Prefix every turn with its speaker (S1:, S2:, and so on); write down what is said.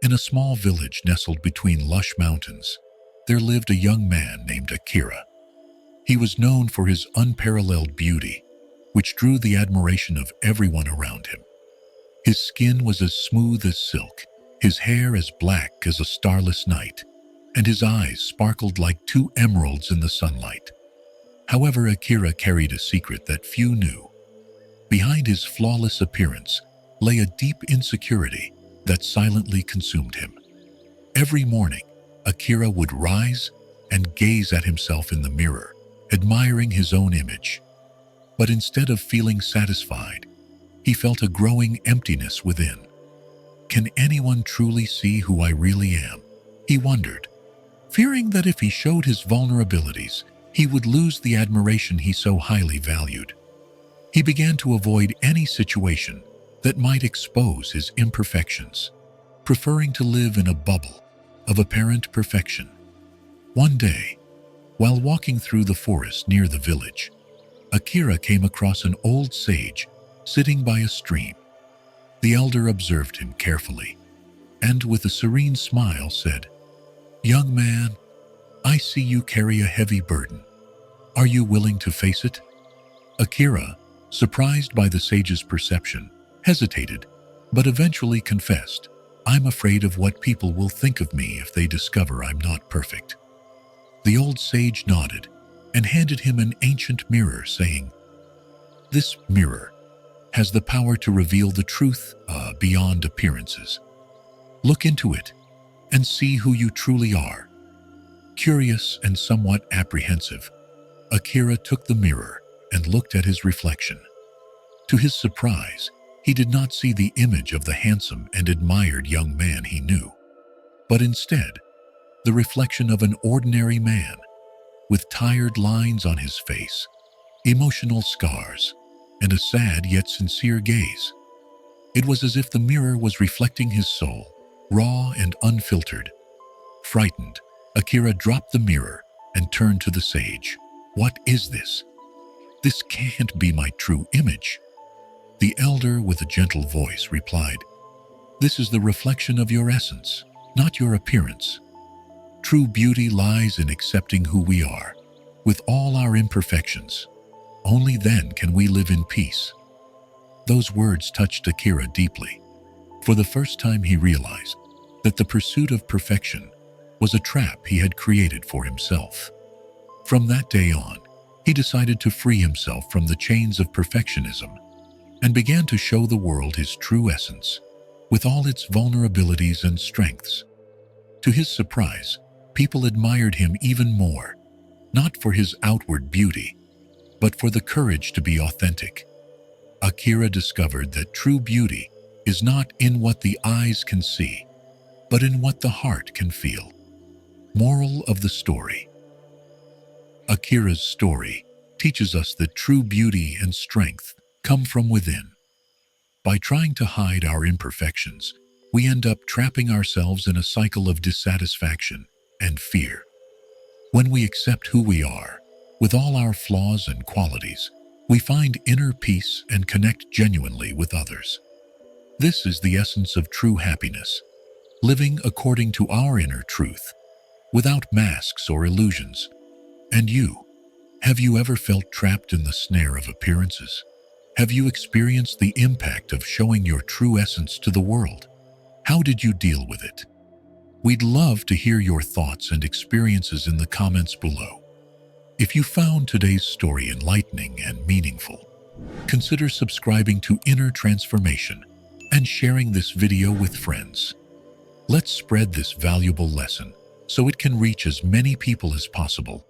S1: In a small village nestled between lush mountains, there lived a young man named Akira. He was known for his unparalleled beauty, which drew the admiration of everyone around him. His skin was as smooth as silk, his hair as black as a starless night, and his eyes sparkled like two emeralds in the sunlight. However, Akira carried a secret that few knew. Behind his flawless appearance lay a deep insecurity that silently consumed him. Every morning, Akira would rise and gaze at himself in the mirror, admiring his own image. But instead of feeling satisfied, he felt a growing emptiness within. Can anyone truly see who I really am? He wondered, fearing that if he showed his vulnerabilities, he would lose the admiration he so highly valued. He began to avoid any situation that might expose his imperfections, preferring to live in a bubble of apparent perfection. One day, while walking through the forest near the village, Akira came across an old sage sitting by a stream. The elder observed him carefully and, with a serene smile, said, "Young man, I see you carry a heavy burden. Are you willing to face it?" Akira, surprised by the sage's perception, hesitated, but eventually confessed, "I'm afraid of what people will think of me if they discover I'm not perfect." The old sage nodded and handed him an ancient mirror, saying, "This mirror has the power to reveal the truth beyond appearances. Look into it and see who you truly are." Curious and somewhat apprehensive, Akira took the mirror and looked at his reflection. To his surprise, he did not see the image of the handsome and admired young man he knew, but instead, the reflection of an ordinary man with tired lines on his face, emotional scars, and a sad yet sincere gaze. It was as if the mirror was reflecting his soul, raw and unfiltered. Frightened, Akira dropped the mirror and turned to the sage. "What is this? This can't be my true image." The elder, with a gentle voice, replied, "This is the reflection of your essence, not your appearance. True beauty lies in accepting who we are, with all our imperfections. Only then can we live in peace." Those words touched Akira deeply. For the first time, he realized that the pursuit of perfection was a trap he had created for himself. From that day on, he decided to free himself from the chains of perfectionism and began to show the world his true essence, with all its vulnerabilities and strengths. To his surprise, people admired him even more, not for his outward beauty, but for the courage to be authentic. Akira discovered that true beauty is not in what the eyes can see, but in what the heart can feel. Moral of the story: Akira's story teaches us that true beauty and strength come from within. By trying to hide our imperfections, we end up trapping ourselves in a cycle of dissatisfaction and fear. When we accept who we are, with all our flaws and qualities, we find inner peace and connect genuinely with others. This is the essence of true happiness, living according to our inner truth, without masks or illusions. And you, have you ever felt trapped in the snare of appearances? Have you experienced the impact of showing your true essence to the world? How did you deal with it? We'd love to hear your thoughts and experiences in the comments below. If you found today's story enlightening and meaningful, consider subscribing to Inner Transformation and sharing this video with friends. Let's spread this valuable lesson so it can reach as many people as possible.